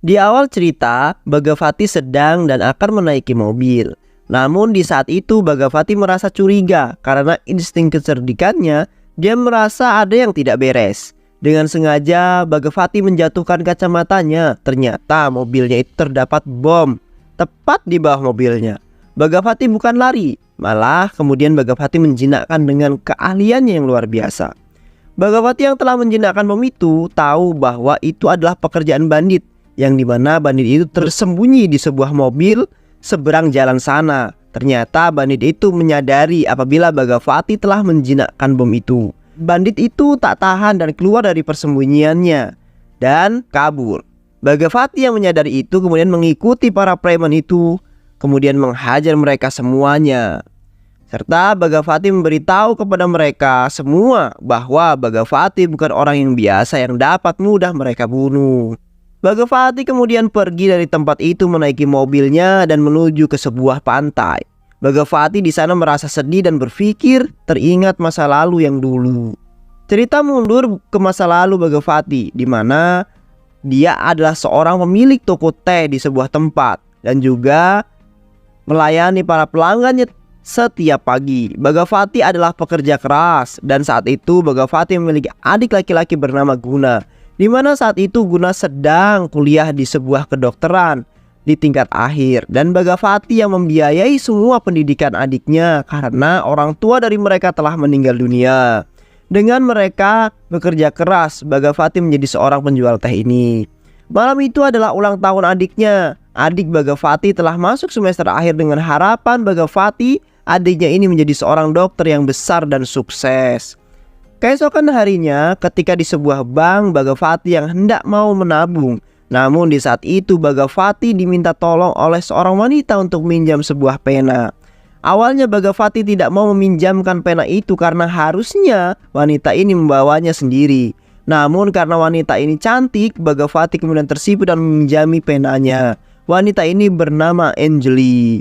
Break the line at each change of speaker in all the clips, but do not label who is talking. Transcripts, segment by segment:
Di awal cerita, Bagavati sedang dan akan menaiki mobil. Namun di saat itu Bagavati merasa curiga karena insting kecerdikannya, dia merasa ada yang tidak beres. Dengan sengaja Bagavati menjatuhkan kacamatanya. Ternyata mobilnya itu terdapat bom tepat di bawah mobilnya. Bagavati bukan lari, malah kemudian Bagavati menjinakkan dengan keahliannya yang luar biasa. Bagavati yang telah menjinakkan bom itu tahu bahwa itu adalah pekerjaan bandit, yang dimana bandit itu tersembunyi di sebuah mobil seberang jalan sana. Ternyata bandit itu menyadari apabila Bagavati telah menjinakkan bom itu. Bandit itu tak tahan dan keluar dari persembunyiannya dan kabur. Bagavati yang menyadari itu kemudian mengikuti para preman itu, kemudian menghajar mereka semuanya. Serta Bagavati memberitahu kepada mereka semua bahwa Bagavati bukan orang yang biasa yang dapat mudah mereka bunuh. Bagavati kemudian pergi dari tempat itu menaiki mobilnya dan menuju ke sebuah pantai. Bagavati di sana merasa sedih dan berpikir teringat masa lalu yang dulu. Cerita mundur ke masa lalu Bagavati, di mana dia adalah seorang pemilik toko teh di sebuah tempat dan juga melayani para pelanggannya setiap pagi. Bagavati adalah pekerja keras dan saat itu Bagavati memiliki adik laki-laki bernama Guna, di mana saat itu Guna sedang kuliah di sebuah kedokteran di tingkat akhir dan Bagavati yang membiayai semua pendidikan adiknya karena orang tua dari mereka telah meninggal dunia. Dengan mereka bekerja keras, Bagavati menjadi seorang penjual teh ini. Malam itu adalah ulang tahun adiknya. Adik Bagavati telah masuk semester akhir dengan harapan Bagavati adiknya ini menjadi seorang dokter yang besar dan sukses. Keesokan harinya ketika di sebuah bank Bagavati yang hendak mau menabung. Namun di saat itu Bagavati diminta tolong oleh seorang wanita untuk minjam sebuah pena. Awalnya Bagavati tidak mau meminjamkan pena itu karena harusnya wanita ini membawanya sendiri. Namun karena wanita ini cantik, Bagavati kemudian tersipu dan meminjami penanya. Wanita ini bernama Anjali.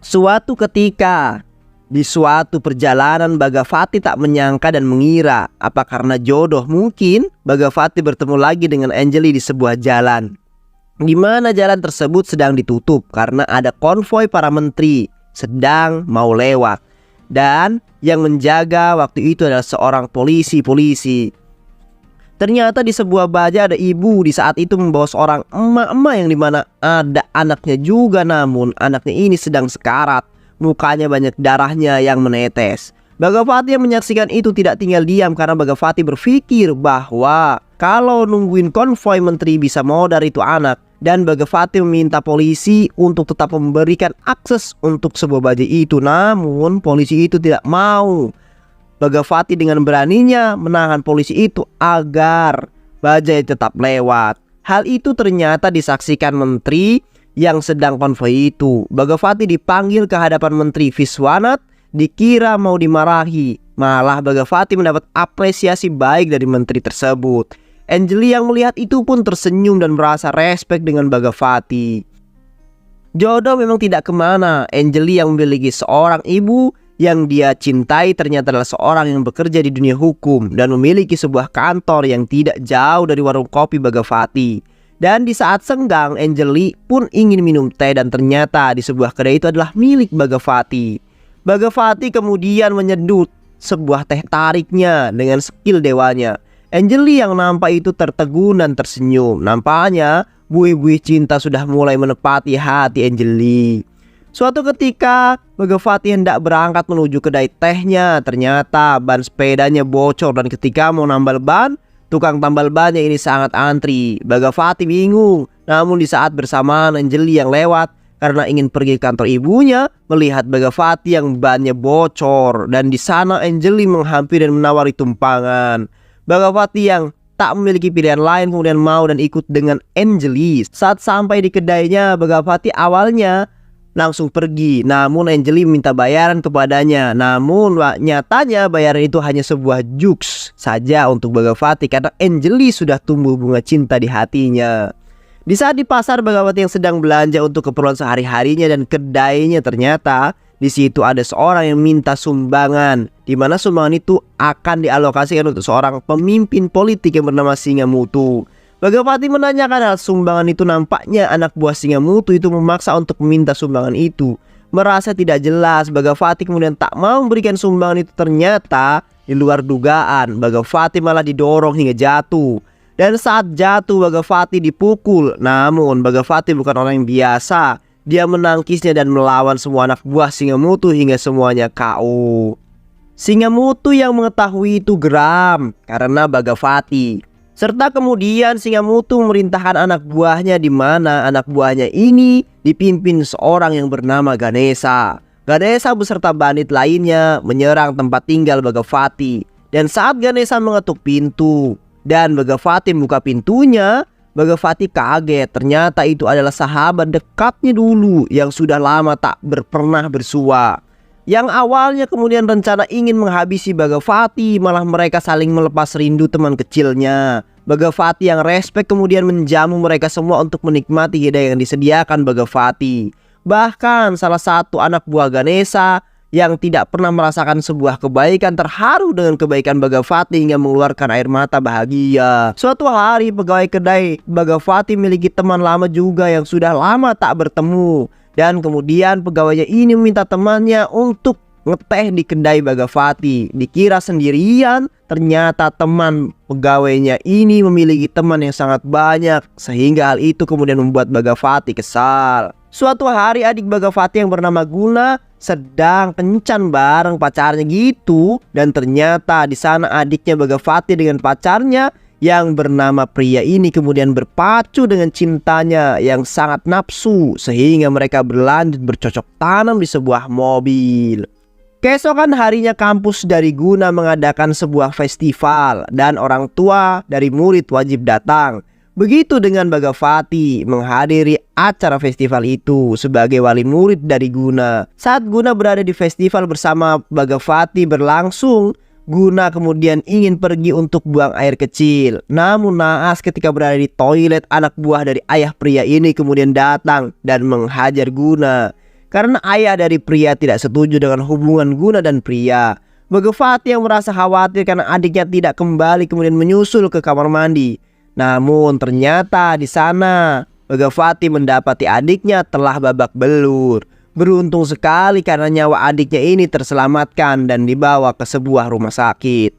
Suatu ketika di suatu perjalanan Bagavati tak menyangka dan mengira apa karena jodoh mungkin Bagavati bertemu lagi dengan Anjali di sebuah jalan, di mana jalan tersebut sedang ditutup karena ada konvoi para menteri sedang mau lewat dan yang menjaga waktu itu adalah seorang polisi. Ternyata di sebuah baja ada ibu di saat itu membawa seorang emak-emak yang dimana ada anaknya juga, namun anaknya ini sedang sekarat. Mukanya banyak darahnya yang menetes. Bagavati yang menyaksikan itu tidak tinggal diam karena Bagavati berpikir bahwa kalau nungguin konvoi menteri bisa modar itu anak. Dan Bagavati meminta polisi untuk tetap memberikan akses untuk sebuah bajai itu. Namun polisi itu tidak mau. Bagavati dengan beraninya menahan polisi itu agar bajai tetap lewat. Hal itu ternyata disaksikan menteri yang sedang konvoi itu. Bagavati dipanggil ke hadapan Menteri Viswanat, dikira mau dimarahi. Malah Bagavati mendapat apresiasi baik dari menteri tersebut. Anjali yang melihat itu pun tersenyum dan merasa respek dengan Bagavati. Jodoh memang tidak kemana. Anjali yang memiliki seorang ibu yang dia cintai ternyata adalah seorang yang bekerja di dunia hukum dan memiliki sebuah kantor yang tidak jauh dari warung kopi Bagavati. Dan di saat senggang, Anjali pun ingin minum teh dan ternyata di sebuah kedai itu adalah milik Bagavati. Bagavati kemudian menyedut sebuah teh tariknya dengan skill dewanya. Anjali yang nampak itu tertegun dan tersenyum. Nampaknya buih-buih cinta sudah mulai menepati hati Anjali. Suatu ketika Bagavati hendak berangkat menuju kedai tehnya. Ternyata ban sepedanya bocor dan ketika mau nambal ban, tukang tambal bannya ini sangat antri. Bagavati bingung. Namun di saat bersamaan Anjali yang lewat karena ingin pergi ke kantor ibunya, melihat Bagavati yang bannya bocor dan di sana Anjali menghampiri dan menawari tumpangan. Bagavati yang tak memiliki pilihan lain kemudian mau dan ikut dengan Anjali. Saat sampai di kedainya, Bagavati awalnya langsung pergi. Namun Anjali minta bayaran kepadanya. Namun nyatanya bayaran itu hanya sebuah jokes saja untuk Bagavati karena Anjali sudah tumbuh bunga cinta di hatinya. Di saat di pasar Bagavati yang sedang belanja untuk keperluan sehari-harinya dan kedainya, ternyata di situ ada seorang yang minta sumbangan, di mana sumbangan itu akan dialokasikan untuk seorang pemimpin politik yang bernama Singamutu. Bagapati menanyakan hal sumbangan itu. Nampaknya anak buah Singamutu itu memaksa untuk meminta sumbangan itu. Merasa tidak jelas, Bagapati kemudian tak mau memberikan sumbangan itu. Ternyata di luar dugaan, Bagapati malah didorong hingga jatuh. Dan saat jatuh, Bagapati dipukul. Namun Bagapati bukan orang yang biasa. Dia menangkisnya dan melawan semua anak buah Singamutu hingga semuanya KO. Singamutu yang mengetahui itu geram karena Bagapati. Serta kemudian Singamutu memerintahkan anak buahnya, di mana anak buahnya ini dipimpin seorang yang bernama Ganesha. Ganesha beserta bandit lainnya menyerang tempat tinggal Bagapati. Dan saat Ganesha mengetuk pintu dan Bagapati buka pintunya, Bagapati kaget. Ternyata itu adalah sahabat dekatnya dulu yang sudah lama tak pernah bersua. Yang awalnya kemudian rencana ingin menghabisi Bagapati, malah mereka saling melepas rindu teman kecilnya. Bagapati yang respek kemudian menjamu mereka semua untuk menikmati hidayah yang disediakan Bagapati. Bahkan salah satu anak buah Ganesha yang tidak pernah merasakan sebuah kebaikan terharu dengan kebaikan Bagapati hingga mengeluarkan air mata bahagia. Suatu hari pegawai kedai Bagapati memiliki teman lama juga yang sudah lama tak bertemu. Dan kemudian pegawainya ini meminta temannya untuk ngeteh di kedai Bagapati. Dikira sendirian, ternyata teman pegawainya ini memiliki teman yang sangat banyak. Sehingga hal itu kemudian membuat Bagapati kesal. Suatu hari adik Bagapati yang bernama Guna sedang kencan bareng pacarnya gitu. Dan ternyata di sana adiknya Bagapati dengan pacarnya yang bernama Priya ini kemudian berpacu dengan cintanya yang sangat nafsu, sehingga mereka berlanjut bercocok tanam di sebuah mobil. Keesokan harinya kampus dari Guna mengadakan sebuah festival dan orang tua dari murid wajib datang. Begitu dengan Bagapati menghadiri acara festival itu sebagai wali murid dari Guna. Saat Guna berada di festival bersama Bagapati berlangsung, Guna kemudian ingin pergi untuk buang air kecil. Namun naas ketika berada di toilet, anak buah dari ayah pria ini kemudian datang dan menghajar Guna. Karena ayah dari pria tidak setuju dengan hubungan Guna dan pria. Bagapati yang merasa khawatir karena adiknya tidak kembali kemudian menyusul ke kamar mandi. Namun ternyata di sana Bagapati mendapati adiknya telah babak belur. Beruntung sekali karena nyawa adiknya ini terselamatkan dan dibawa ke sebuah rumah sakit.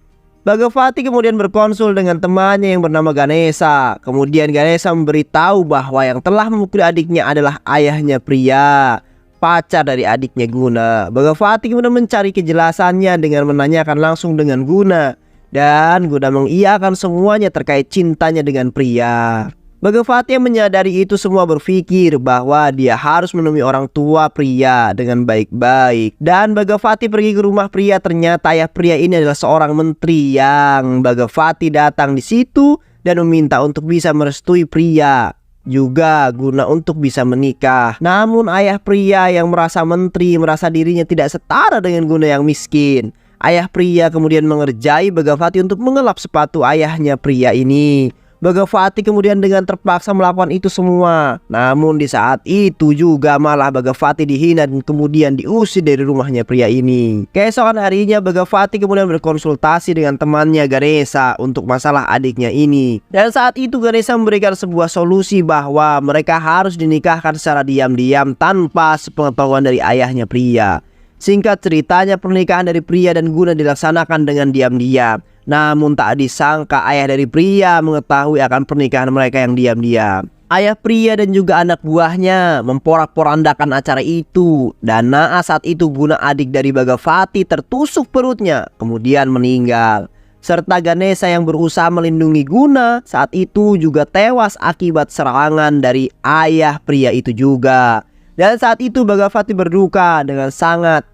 Bagapati kemudian berkonsul dengan temannya yang bernama Ganesha. Kemudian Ganesha memberitahu bahwa yang telah memukul adiknya adalah ayahnya Priya, pacar dari adiknya Guna. Bagapati kemudian mencari kejelasannya dengan menanyakan langsung dengan Guna. Dan Guna mengiyakan semuanya terkait cintanya dengan Priya. Bagapati yang menyadari itu semua berpikir bahwa dia harus menemui orang tua Priya dengan baik-baik. Dan Bagapati pergi ke rumah Priya. Ternyata ayah Priya ini adalah seorang menteri yang Bagapati datang di situ dan meminta untuk bisa merestui Priya, juga guna untuk bisa menikah. Namun ayah Priya yang merasa menteri, merasa dirinya tidak setara dengan Guna yang miskin. Ayah Priya kemudian mengerjai Bagapati untuk mengelap sepatu ayahnya Priya ini. Bagapati kemudian dengan terpaksa melakukan itu semua. Namun di saat itu juga malah Bagapati dihina dan kemudian diusir dari rumahnya pria ini. Keesokan harinya Bagapati kemudian berkonsultasi dengan temannya Ganesha untuk masalah adiknya ini. Dan saat itu Ganesha memberikan sebuah solusi bahwa mereka harus dinikahkan secara diam-diam tanpa sepengetahuan dari ayahnya Priya. Singkat ceritanya, pernikahan dari Priya dan Guna dilaksanakan dengan diam-diam. Namun tak disangka ayah dari Priya mengetahui akan pernikahan mereka yang diam-diam. Ayah Priya dan juga anak buahnya memporak-porandakan acara itu. Dan naas saat itu Guna, adik dari Bagapati, tertusuk perutnya kemudian meninggal. Serta Ganesha yang berusaha melindungi Guna saat itu juga tewas akibat serangan dari ayah Priya itu juga. Dan saat itu Bagapati berduka dengan sangat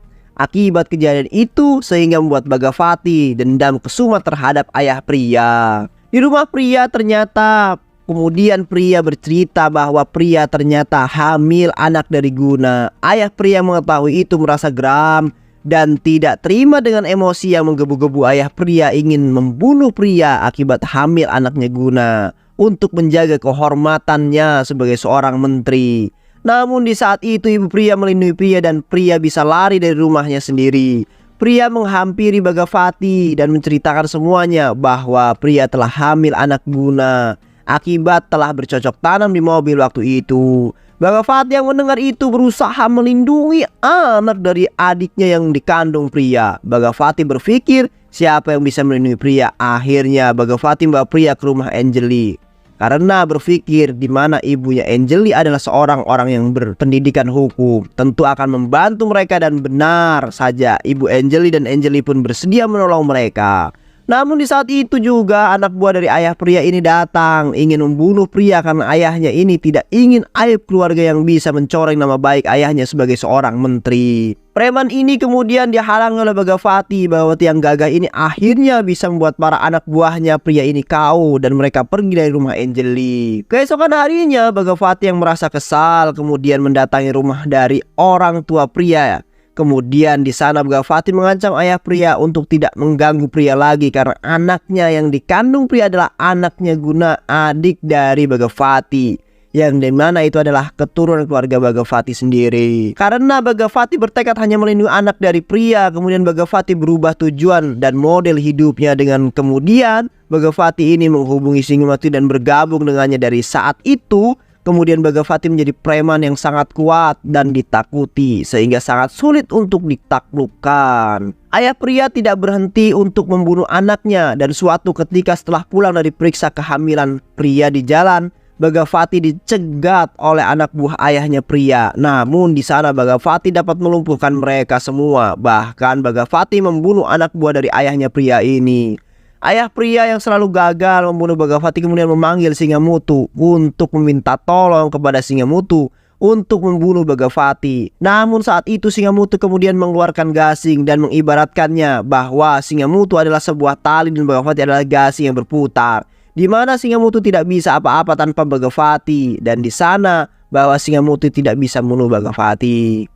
akibat kejadian itu, sehingga membuat Bagapati dendam kesuma terhadap ayah Priya. Di rumah Priya ternyata kemudian Priya bercerita bahwa Priya ternyata hamil anak dari Guna. Ayah Priya mengetahui itu merasa geram dan tidak terima dengan emosi yang menggebu-gebu ayah Priya ingin membunuh Priya akibat hamil anaknya Guna untuk menjaga kehormatannya sebagai seorang menteri. Namun di saat itu ibu Priya melindungi Priya dan Priya bisa lari dari rumahnya sendiri. Priya menghampiri Bagapati dan menceritakan semuanya bahwa Priya telah hamil anak Guna. akibat telah bercocok tanam di mobil waktu itu. Bhagavati yang mendengar itu berusaha melindungi anak dari adiknya yang dikandung pria. Bhagavati berpikir siapa yang bisa melindungi pria. Akhirnya Bhagavati membawa pria ke rumah Anjali. Karena berpikir di mana ibunya Anjali adalah seorang orang yang berpendidikan hukum, tentu akan membantu mereka, dan benar saja ibu Anjali dan Anjali pun bersedia menolong mereka. Namun di saat itu juga anak buah dari ayah pria ini datang ingin membunuh pria karena ayahnya ini tidak ingin aib keluarga yang bisa mencoreng nama baik ayahnya sebagai seorang menteri. Preman ini kemudian dihalangi oleh Bhagavati. Bhagavati yang gagah ini akhirnya bisa membuat para anak buahnya pria ini KO dan mereka pergi dari rumah Anjali. Keesokan harinya Bhagavati yang merasa kesal kemudian mendatangi rumah dari orang tua pria. Kemudian di sana Bhagavati mengancam ayah pria untuk tidak mengganggu pria lagi karena anaknya yang dikandung pria adalah anaknya Guna, adik dari Bhagavati, yang dimana itu adalah keturunan keluarga Bhagavati sendiri. Karena Bhagavati bertekad hanya melindungi anak dari pria, kemudian Bhagavati berubah tujuan dan model hidupnya dengan kemudian Bhagavati ini menghubungi Singamati dan bergabung dengannya. Dari saat itu kemudian Bhagavati menjadi preman yang sangat kuat dan ditakuti sehingga sangat sulit untuk ditaklukkan. Ayah pria tidak berhenti untuk membunuh anaknya, dan suatu ketika setelah pulang dari periksa kehamilan pria di jalan, Bhagavati dicegat oleh anak buah ayahnya pria. Namun di sana Bhagavati dapat melumpuhkan mereka semua. Bahkan Bhagavati membunuh anak buah dari ayahnya pria ini. Ayah pria yang selalu gagal membunuh Bhagavati kemudian memanggil Singamutu untuk meminta tolong kepada Singamutu untuk membunuh Bhagavati. Namun saat itu Singamutu kemudian mengeluarkan gasing dan mengibaratkannya bahwa Singamutu adalah sebuah tali dan Bhagavati adalah gasing yang berputar, di mana Singamutu tidak bisa apa-apa tanpa Bhagavati, dan di sana bahwa Singamutu tidak bisa membunuh Bhagavati.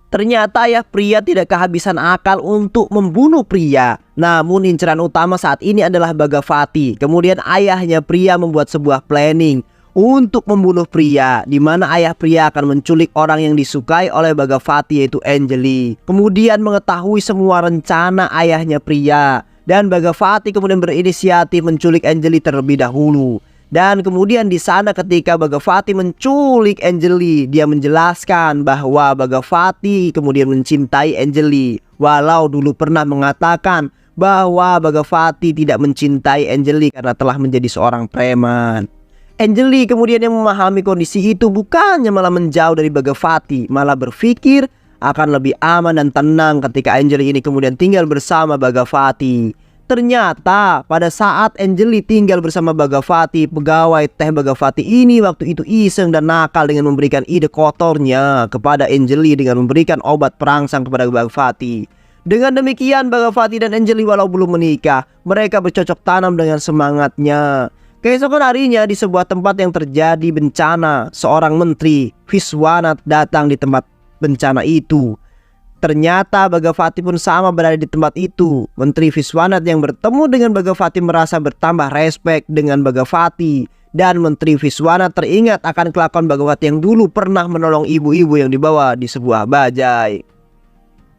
Ternyata ayah pria tidak kehabisan akal untuk membunuh pria. Namun inceran utama saat ini adalah Bhagavati. Kemudian ayahnya pria membuat sebuah planning untuk membunuh pria, di mana ayah pria akan menculik orang yang disukai oleh Bhagavati, yaitu Anjali. Kemudian mengetahui semua rencana ayahnya pria, dan Bhagavati kemudian berinisiatif menculik Anjali terlebih dahulu. Dan kemudian di sana ketika Bhagavati menculik Anjali, dia menjelaskan bahwa Bhagavati kemudian mencintai Anjali, walau dulu pernah mengatakan bahwa Bhagavati tidak mencintai Anjali karena telah menjadi seorang preman. Anjali kemudian yang memahami kondisi itu bukannya malah menjauh dari Bhagavati, malah berpikir akan lebih aman dan tenang ketika Anjali ini kemudian tinggal bersama Bhagavati. Ternyata pada saat Anjali tinggal bersama Bhagavati, pegawai teh Bhagavati ini waktu itu iseng dan nakal dengan memberikan ide kotornya kepada Anjali dengan memberikan obat perangsang kepada Bhagavati. Dengan demikian Bhagavati dan Anjali walau belum menikah, mereka bercocok tanam dengan semangatnya. Keesokan harinya di sebuah tempat yang terjadi bencana, seorang menteri Viswanat datang di tempat bencana itu. Ternyata Bhagavati pun sama berada di tempat itu. Menteri Viswanat yang bertemu dengan Bhagavati merasa bertambah respek dengan Bhagavati, dan Menteri Viswanat teringat akan kelakuan Bhagavati yang dulu pernah menolong ibu-ibu yang dibawa di sebuah bajai.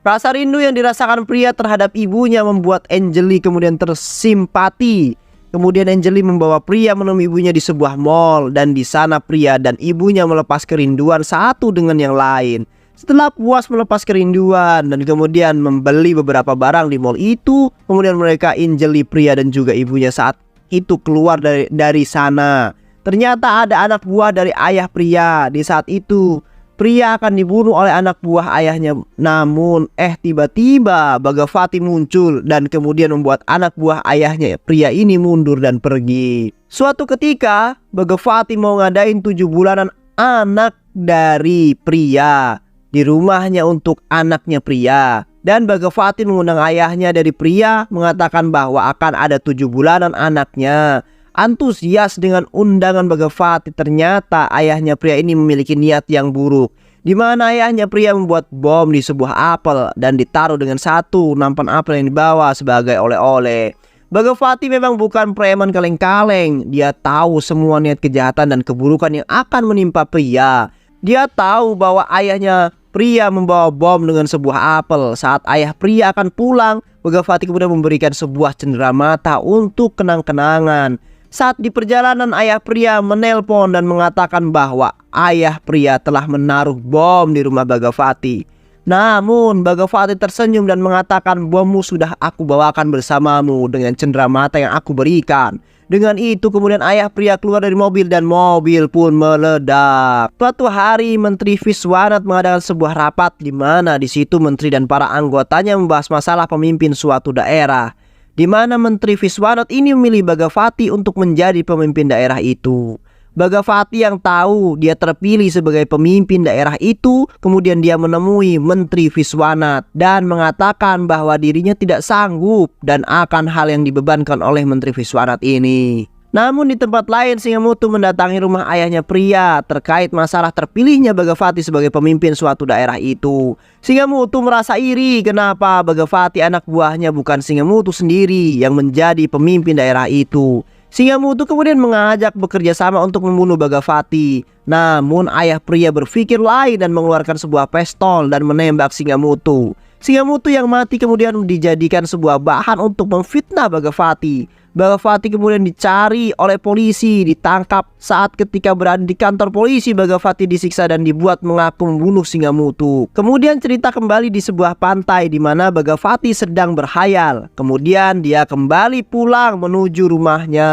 Rasa rindu yang dirasakan pria terhadap ibunya membuat Anjali kemudian tersimpati. Kemudian Anjali membawa pria menemui ibunya di sebuah mall, dan di sana pria dan ibunya melepas kerinduan satu dengan yang lain. Setelah puas melepas kerinduan dan kemudian membeli beberapa barang di mall itu, kemudian mereka Anjali pria dan juga ibunya saat itu keluar dari sana. Ternyata ada anak buah dari ayah pria. Di saat itu pria akan dibunuh oleh anak buah ayahnya. Namun tiba-tiba Bhagavati muncul dan kemudian membuat anak buah ayahnya pria ini mundur dan pergi. Suatu ketika Bhagavati mau ngadain 7 bulanan anak dari pria di rumahnya untuk anaknya pria, dan Bhagavati mengundang ayahnya dari pria, mengatakan bahwa akan ada 7 bulanan anaknya. Antusias dengan undangan Bhagavati, ternyata ayahnya pria ini memiliki niat yang buruk, di mana ayahnya pria membuat bom di sebuah apel dan ditaruh dengan satu nampan apel yang dibawa sebagai oleh-oleh. Bhagavati memang bukan preman kaleng-kaleng. Dia tahu semua niat kejahatan dan keburukan yang akan menimpa pria. Dia tahu bahwa ayahnya pria membawa bom dengan sebuah apel. Saat ayah pria akan pulang, Bhagavati kemudian memberikan sebuah cenderamata untuk kenang-kenangan. Saat di perjalanan, ayah pria menelpon dan mengatakan bahwa ayah pria telah menaruh bom di rumah Bhagavati. Namun Bhagavati tersenyum dan mengatakan, bommu sudah aku bawakan bersamamu dengan cendera mata yang aku berikan. Dengan itu kemudian ayah pria keluar dari mobil dan mobil pun meledak. Suatu hari Menteri Viswanat mengadakan sebuah rapat di mana di situ menteri dan para anggotanya membahas masalah pemimpin suatu daerah, di mana Menteri Viswanat ini memilih Bhagavati untuk menjadi pemimpin daerah itu. Bhagavati yang tahu dia terpilih sebagai pemimpin daerah itu, kemudian dia menemui Menteri Viswanat dan mengatakan bahwa dirinya tidak sanggup dan akan hal yang dibebankan oleh Menteri Viswanat ini. Namun di tempat lain, Singamutu mendatangi rumah ayahnya pria terkait masalah terpilihnya Bhagavati sebagai pemimpin suatu daerah itu. Singamutu merasa iri kenapa Bhagavati anak buahnya bukan Singamutu sendiri yang menjadi pemimpin daerah itu. Singamutu kemudian mengajak bekerja sama untuk membunuh Bhagavati. Namun ayah pria berpikir lain dan mengeluarkan sebuah pistol dan menembak Singamutu. Singamutu yang mati kemudian dijadikan sebuah bahan untuk memfitnah Bhagavati. Bhagavati kemudian dicari oleh polisi, ditangkap. Saat ketika berada di kantor polisi, Bhagavati disiksa dan dibuat mengaku membunuh Singamutu. Kemudian cerita kembali di sebuah pantai di mana Bhagavati sedang berhayal. Kemudian dia kembali pulang menuju rumahnya.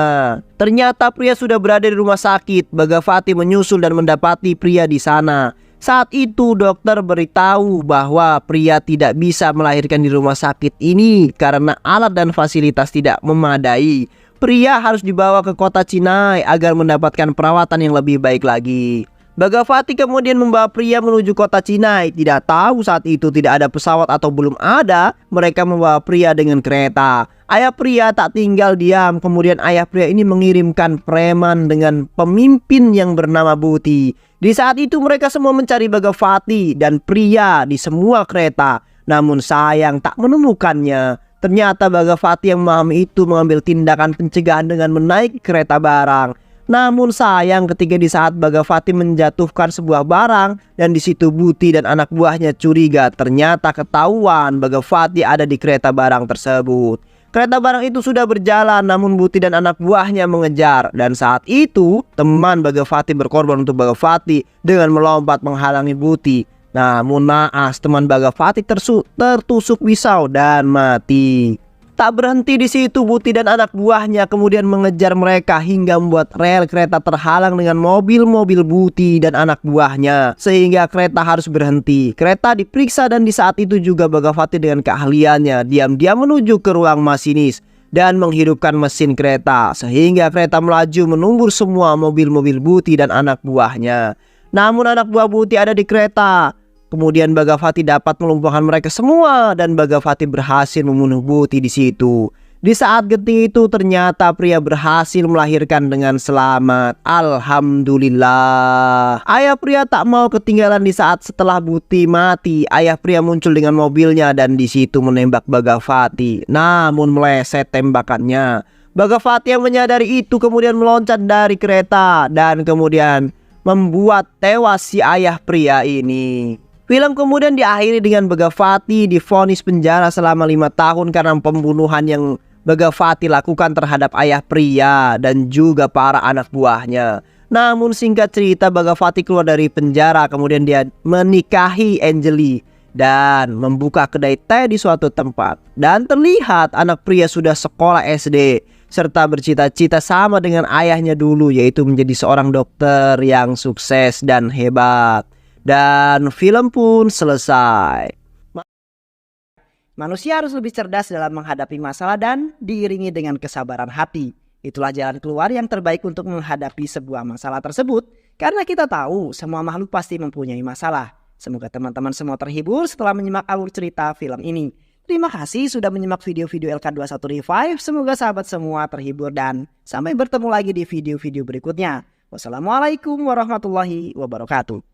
Ternyata pria sudah berada di rumah sakit. Bhagavati menyusul dan mendapati pria di sana. Saat itu dokter beritahu bahwa pria tidak bisa melahirkan di rumah sakit ini karena alat dan fasilitas tidak memadai. Pria harus dibawa ke kota Chennai agar mendapatkan perawatan yang lebih baik lagi. Bhagavati kemudian membawa pria menuju kota Chennai. Tidak tahu saat itu tidak ada pesawat atau belum ada, mereka membawa pria dengan kereta. Ayah pria tak tinggal diam. Kemudian ayah pria ini mengirimkan preman dengan pemimpin yang bernama Buti. Di saat itu mereka semua mencari Bhagavati dan pria di semua kereta. Namun sayang tak menemukannya. Ternyata Bhagavati yang memahami itu mengambil tindakan pencegahan dengan menaiki kereta barang. Namun sayang ketika di saat Bhagavati menjatuhkan sebuah barang dan di situ Buti dan anak buahnya curiga. Ternyata ketahuan Bhagavati ada di kereta barang tersebut. Kereta barang itu sudah berjalan, namun Buti dan anak buahnya mengejar. Dan saat itu teman Bhagavati berkorban untuk Bhagavati dengan melompat menghalangi Buti. Namun naas, teman Bhagavati tertusuk pisau dan mati. Tak berhenti di situ, Buti dan anak buahnya kemudian mengejar mereka hingga membuat rel kereta terhalang dengan mobil-mobil Buti dan anak buahnya, sehingga kereta harus berhenti. Kereta diperiksa dan di saat itu juga Bhagavati dengan keahliannya diam-diam menuju ke ruang masinis dan menghidupkan mesin kereta sehingga kereta melaju menumbur semua mobil-mobil Buti dan anak buahnya. Namun anak buah Buti ada di kereta. Kemudian Bhagavati dapat melumpuhkan mereka semua dan Bhagavati berhasil membunuh Buti di situ. Di saat genting itu ternyata pria berhasil melahirkan dengan selamat. Alhamdulillah. Ayah pria tak mau ketinggalan di saat setelah Buti mati. Ayah pria muncul dengan mobilnya dan di situ menembak Bhagavati. Namun meleset tembakannya. Bhagavati yang menyadari itu kemudian meloncat dari kereta dan kemudian membuat tewas si ayah pria ini. Film kemudian diakhiri dengan Bhagavati divonis penjara selama 5 tahun karena pembunuhan yang Bhagavati lakukan terhadap ayah pria dan juga para anak buahnya. Namun singkat cerita, Bhagavati keluar dari penjara, kemudian dia menikahi Anjali dan membuka kedai teh di suatu tempat. Dan terlihat anak pria sudah sekolah SD serta bercita-cita sama dengan ayahnya dulu, yaitu menjadi seorang dokter yang sukses dan hebat. Dan film pun selesai.
Manusia harus lebih cerdas dalam menghadapi masalah dan diiringi dengan kesabaran hati. Itulah jalan keluar yang terbaik untuk menghadapi sebuah masalah tersebut. Karena kita tahu semua makhluk pasti mempunyai masalah. Semoga teman-teman semua terhibur setelah menyimak alur cerita film ini. Terima kasih sudah menyimak video-video LK21 Revive. Semoga sahabat semua terhibur dan sampai bertemu lagi di video-video berikutnya. Wassalamualaikum warahmatullahi wabarakatuh.